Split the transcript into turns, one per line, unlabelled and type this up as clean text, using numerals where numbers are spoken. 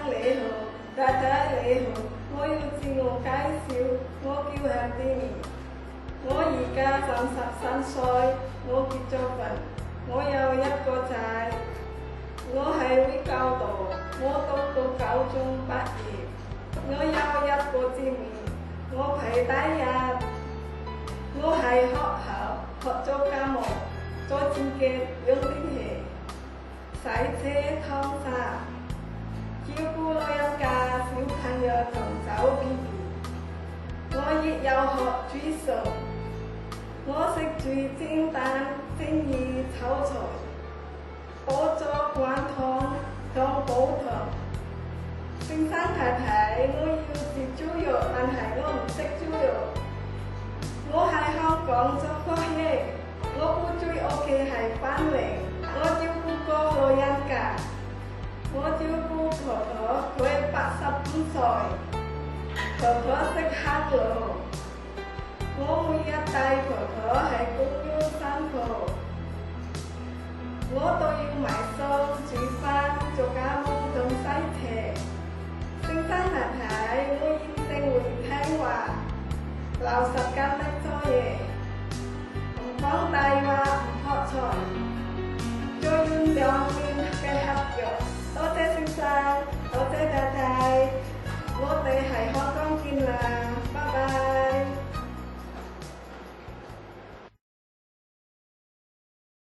你好，太太你好，我要自我介紹，我叫向啲面，我而家33歲，我結咗婚，我有一個仔，我係會教導，我讀到高中畢業，我有一個姊妹，我排第一，我喺學校學咗家務，做清潔兩啲嘢，洗車燙衫。照顧老人家、小朋友同走 BB， 我亦有學煮餸，我識煮煎蛋、蒸魚、炒菜，煲咗滾湯同煲湯。先生太太，我要食豬肉，但係我唔識豬肉。我喺香港做過嘢，我搬咗屋企係翻嚟，我照顧過老人家。我照顧婆婆，佢85歲，婆婆識行路。我每日帶婆婆喺公園散步，我都要買餸、煮飯、做家務同洗車。先生太太，我一定會聽話，老實咁嚟做嘢，唔講大話，唔學錯，做完2年嘅合